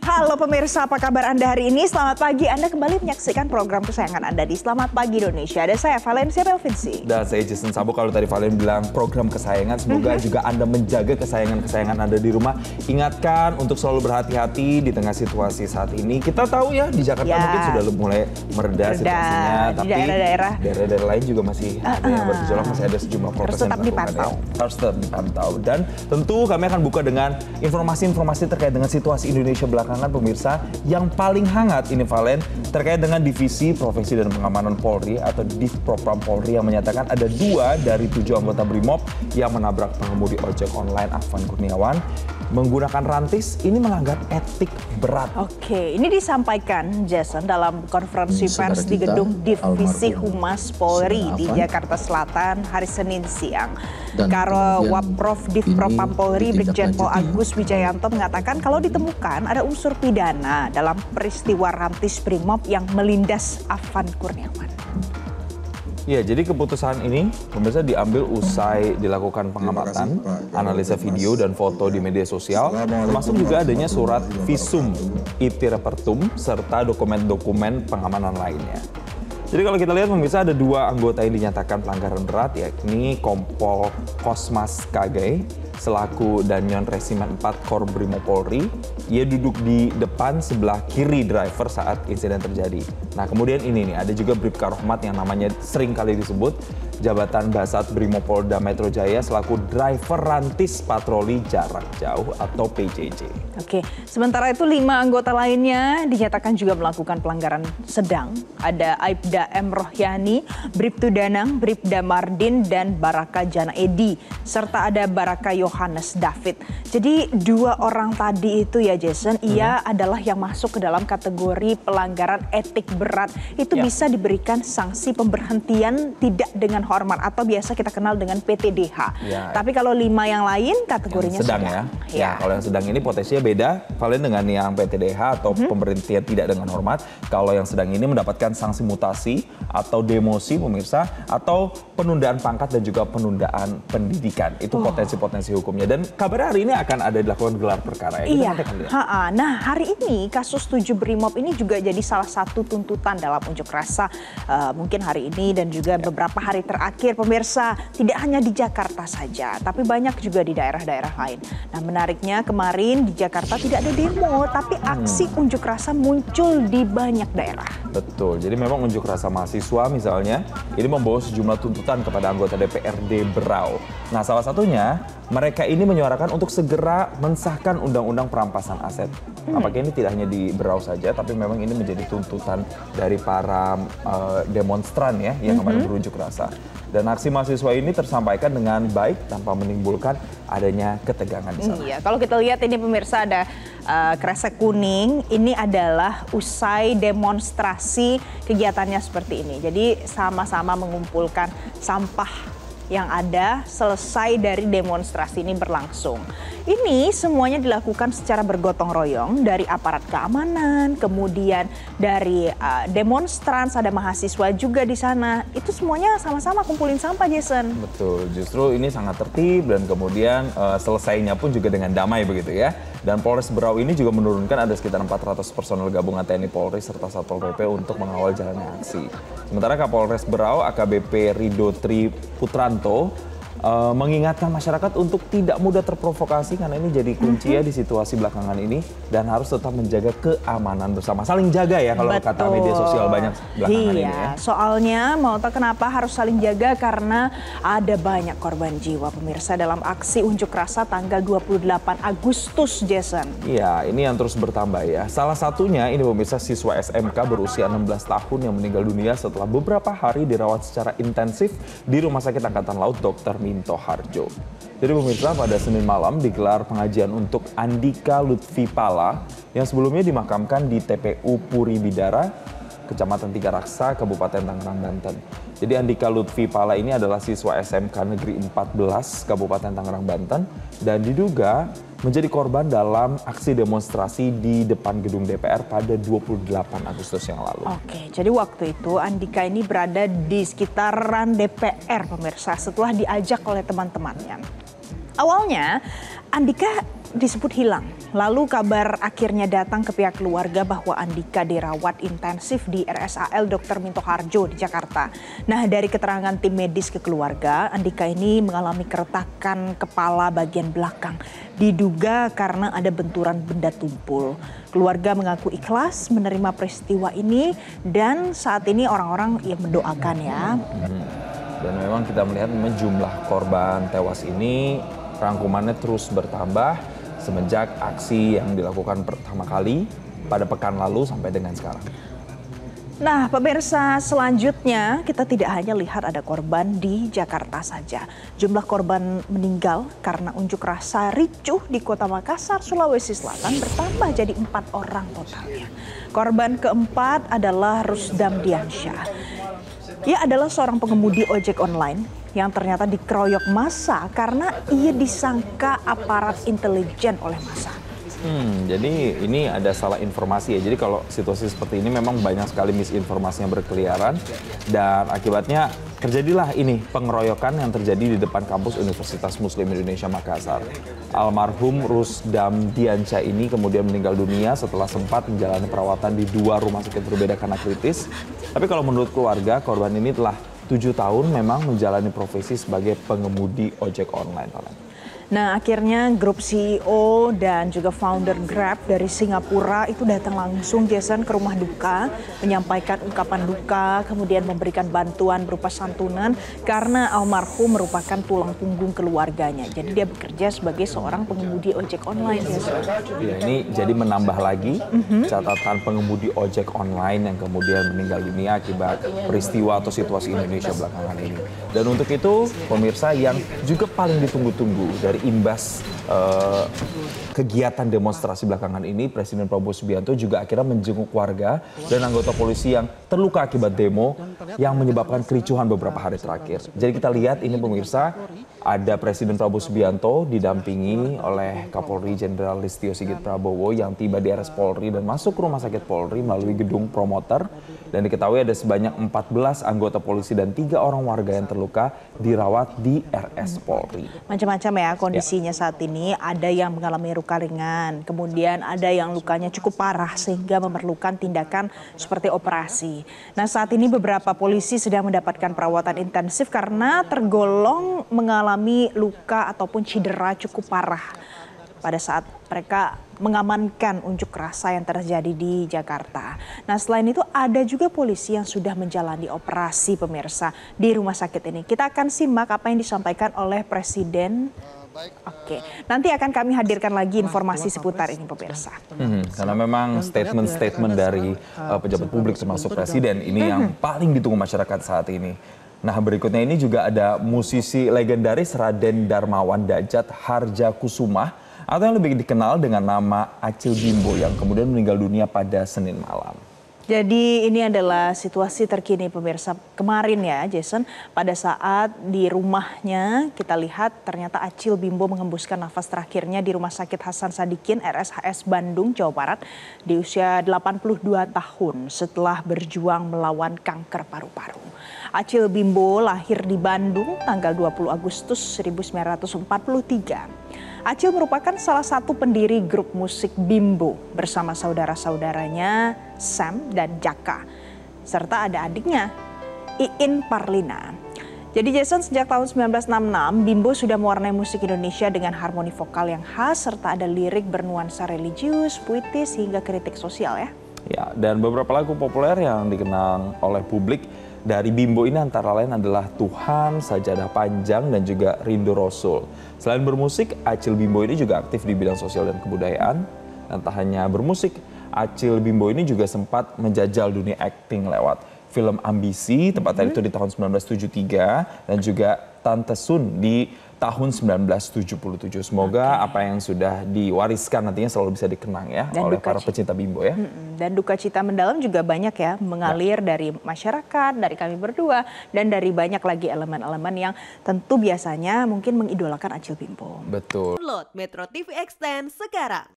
Halo pemirsa, apa kabar Anda hari ini? Selamat pagi, Anda kembali menyaksikan program kesayangan Anda di Selamat Pagi Indonesia. Ada saya, Valencia Belvinci. Dan saya Jason Sabo. Kalau tadi Valen bilang program kesayangan, semoga juga Anda menjaga kesayangan-kesayangan Anda di rumah. Ingatkan untuk selalu berhati-hati di tengah situasi saat ini. Kita tahu ya, di Jakarta mungkin sudah mulai mereda situasinya. Tapi di daerah-daerah lain juga masih ada yang bergejolak, masih ada sejumlah protes yang dilakukan. Harus tetap dipantau. Dan tentu kami akan buka dengan informasi-informasi terkait dengan situasi Indonesia belakangan. Pemirsa, yang paling hangat ini Valen terkait dengan Divisi Profesi dan Pengamanan Polri atau Divpropam Polri yang menyatakan ada 2 dari 7 anggota BRIMOB yang menabrak pengemudi ojek online Afwan Kurniawan menggunakan rantis. Ini melanggar etik berat. Oke, ini disampaikan Jason dalam konferensi pers di gedung Divisi Humas Polri di Jakarta Selatan hari Senin siang. Karo Waprov Divpropam Polri Brigjen Pol Agus Wijayanto mengatakan kalau ditemukan ada unsur pidana dalam peristiwa rantis BRIMOB yang melindas Afwan Kurniawan. Ya, jadi keputusan ini pemirsa diambil usai dilakukan pengamatan, analisa video dan foto di media sosial, termasuk juga adanya surat visum iti repertum serta dokumen-dokumen pengamanan lainnya. Jadi kalau kita lihat pemirsa ada 2 anggota yang dinyatakan pelanggaran berat, yakni Kompol Kosmas KG selaku Danyon Resimen 4 Kor Brimob Polri. Ia duduk di depan sebelah kiri driver saat insiden terjadi. Nah kemudian ini nih, ada juga Bribka Rohmat yang namanya sering kali disebut jabatan Basat Brimopolda Metro Jaya selaku driver rantis patroli jarak jauh atau PJJ. Oke, sementara itu 5 anggota lainnya dinyatakan juga melakukan pelanggaran sedang. Ada Aibda M. Rohyani, Bribtu Danang, Bribda Mardin, dan Baraka Jana Edi, serta ada Baraka Yohanes David. Jadi 2 orang tadi itu ya Jason, ia adalah yang masuk ke dalam kategori pelanggaran etik berat. Itu bisa diberikan sanksi pemberhentian tidak dengan hormat atau biasa kita kenal dengan PTDH. Tapi kalau 5 yang lain kategorinya yang sedang ya. Kalau yang sedang ini potensinya beda Valen dengan yang PTDH atau pemberhentian tidak dengan hormat. Kalau yang sedang ini mendapatkan sanksi mutasi atau demosi pemirsa, atau penundaan pangkat dan juga penundaan pendidikan. Itu potensi-potensi hukumnya. Dan kabar hari ini akan ada dilakukan gelar perkara ya. Iya. Nah hari ini kasus 7 BRIMOB ini juga jadi salah satu tuntutan dalam unjuk rasa mungkin hari ini dan juga beberapa hari terakhir pemirsa. Tidak hanya di Jakarta saja, tapi banyak juga di daerah-daerah lain. Nah menariknya kemarin di Jakarta tidak ada demo, tapi aksi unjuk rasa muncul di banyak daerah. Betul, jadi memang unjuk rasa mahasiswa misalnya ini membawa sejumlah tuntutan kepada anggota DPRD Berau. Nah salah satunya mereka ini menyuarakan untuk segera mensahkan undang-undang perampasan aset. Apakah ini tidak hanya di Berau saja, tapi memang ini menjadi tuntutan dari para demonstran ya yang kemarin berunjuk rasa. Dan aksi mahasiswa ini tersampaikan dengan baik tanpa menimbulkan adanya ketegangan di sana. Iya, kalau kita lihat ini pemirsa ada kresek kuning, ini adalah usai demonstrasi kegiatannya seperti ini. Jadi sama-sama mengumpulkan sampah yang ada selesai dari demonstrasi ini berlangsung. Ini semuanya dilakukan secara bergotong royong dari aparat keamanan, kemudian dari demonstran, ada mahasiswa juga di sana. Itu semuanya sama-sama kumpulin sampah, Jason. Betul, justru ini sangat tertib dan kemudian selesainya pun juga dengan damai begitu ya. Dan Polres Berau ini juga menurunkan ada sekitar 400 personel gabungan TNI Polri serta Satpol PP untuk mengawal jalannya aksi. Sementara Kapolres Berau AKBP Rido Tri Putranto mengingatkan masyarakat untuk tidak mudah terprovokasi karena ini jadi kunci ya di situasi belakangan ini, dan harus tetap menjaga keamanan bersama. Saling jaga ya kalau kata media sosial banyak belakangan ini ya. Soalnya mau tahu kenapa harus saling jaga, karena ada banyak korban jiwa pemirsa dalam aksi unjuk rasa tanggal 28 Agustus, Jason. Iya, ini yang terus bertambah ya. Salah satunya ini pemirsa siswa SMK berusia 16 tahun yang meninggal dunia setelah beberapa hari dirawat secara intensif di Rumah Sakit Angkatan Laut Dr. Minto Harjo. Jadi pemirsa, pada Senin malam digelar pengajian untuk Andika Lutfi Pala yang sebelumnya dimakamkan di TPU Puri Bidara, Kecamatan Tiga Raksa, Kabupaten Tangerang, Banten. Jadi Andika Lutfi Pala ini adalah siswa SMK Negeri 14 Kabupaten Tangerang, Banten dan diduga menjadi korban dalam aksi demonstrasi di depan gedung DPR pada 28 Agustus yang lalu. Oke, jadi waktu itu Andika ini berada di sekitaran DPR pemirsa setelah diajak oleh teman-temannya. Awalnya Andika disebut hilang. lalu kabar akhirnya datang ke pihak keluarga bahwa Andika dirawat intensif di RSAL Dr. Minto Harjo di Jakarta. Nah, dari keterangan tim medis ke keluarga, Andika ini mengalami keretakan kepala bagian belakang. Diduga karena ada benturan benda tumpul. Keluarga mengaku ikhlas menerima peristiwa ini dan saat ini orang-orang yang mendoakan ya. Dan memang kita melihat jumlah korban tewas ini rangkumannya terus bertambah semenjak aksi yang dilakukan pertama kali pada pekan lalu sampai dengan sekarang. Nah, pemirsa, selanjutnya kita tidak hanya lihat ada korban di Jakarta saja. Jumlah korban meninggal karena unjuk rasa ricuh di Kota Makassar, Sulawesi Selatan bertambah jadi 4 orang totalnya. Korban keempat adalah Rusdam Diansyah. Ia adalah seorang pengemudi ojek online yang ternyata dikeroyok massa karena ia disangka aparat intelijen oleh massa. Jadi ini ada salah informasi ya. Jadi kalau situasi seperti ini memang banyak sekali misinformasi yang berkeliaran dan akibatnya terjadilah ini pengeroyokan yang terjadi di depan kampus Universitas Muslim Indonesia Makassar. Almarhum Rusdam Diansyah ini kemudian meninggal dunia setelah sempat menjalani perawatan di 2 rumah sakit berbeda karena kritis. Tapi kalau menurut keluarga, korban ini telah 7 tahun memang menjalani profesi sebagai pengemudi ojek online. Nah, akhirnya grup CEO dan juga founder Grab dari Singapura itu datang langsung Jason ke rumah duka, menyampaikan ungkapan duka, kemudian memberikan bantuan berupa santunan karena almarhum merupakan tulang punggung keluarganya. Jadi dia bekerja sebagai seorang pengemudi ojek online. Ya, ini jadi menambah lagi catatan pengemudi ojek online yang kemudian meninggal dunia akibat peristiwa atau situasi Indonesia belakangan ini. Dan untuk itu, pemirsa yang juga paling ditunggu-tunggu dari imbas kegiatan demonstrasi belakangan ini, Presiden Prabowo Subianto juga akhirnya menjenguk warga dan anggota polisi yang terluka akibat demo yang menyebabkan kericuhan beberapa hari terakhir. Jadi kita lihat ini pemirsa, ada Presiden Prabowo Subianto didampingi oleh Kapolri Jenderal Listio Sigit Prabowo yang tiba di RS Polri dan masuk ke rumah sakit Polri melalui gedung promoter. Dan diketahui ada sebanyak 14 anggota polisi dan 3 orang warga yang terluka dirawat di RS Polri. Macam-macam ya kondisinya saat ini, ada yang mengalami luka ringan, kemudian ada yang lukanya cukup parah sehingga memerlukan tindakan seperti operasi. Nah, saat ini beberapa polisi sedang mendapatkan perawatan intensif karena tergolong mengalami luka ataupun cedera cukup parah pada saat mereka mengamankan unjuk rasa yang terjadi di Jakarta. Nah, selain itu ada juga polisi yang sudah menjalani operasi pemirsa di rumah sakit ini. Kita akan simak apa yang disampaikan oleh Presiden. Oke, nanti akan kami hadirkan lagi informasi seputar ini pemirsa. Karena memang statement-statement dari pejabat publik termasuk Presiden ini yang paling ditunggu masyarakat saat ini. Nah, berikutnya ini juga ada musisi legendaris Raden Darmawan Dajat Harjakusumah atau yang lebih dikenal dengan nama Acil Bimbo yang kemudian meninggal dunia pada Senin malam. Jadi ini adalah situasi terkini pemirsa kemarin ya Jason, pada saat di rumahnya kita lihat ternyata Acil Bimbo mengembuskan nafas terakhirnya di Rumah Sakit Hasan Sadikin RSHS Bandung, Jawa Barat di usia 82 tahun setelah berjuang melawan kanker paru-paru. Acil Bimbo lahir di Bandung tanggal 20 Agustus 1943. Acil merupakan salah satu pendiri grup musik Bimbo bersama saudara-saudaranya Sam dan Jaka. Serta ada adiknya, Iin Parlina. Jadi Jason, sejak tahun 1966, Bimbo sudah mewarnai musik Indonesia dengan harmoni vokal yang khas serta ada lirik bernuansa religius, puitis hingga kritik sosial ya. Ya, dan beberapa lagu populer yang dikenal oleh publik dari Bimbo ini antara lain adalah Tuhan, Sajadah Panjang, dan juga Rindu Rasul. Selain bermusik, Acil Bimbo ini juga aktif di bidang sosial dan kebudayaan. Dan tak hanya bermusik, Acil Bimbo ini juga sempat menjajal dunia akting lewat film Ambisi, tepatnya itu di tahun 1973, dan juga Tante Sun di tahun 1977. Semoga apa yang sudah diwariskan nantinya selalu bisa dikenang ya dan oleh para pecinta Bimbo ya. Dan duka cita mendalam juga banyak ya, mengalir dari masyarakat, dari kami berdua, dan dari banyak lagi elemen-elemen yang tentu biasanya mungkin mengidolakan Acil Bimbo. Betul. Download Metro TV Extend sekarang.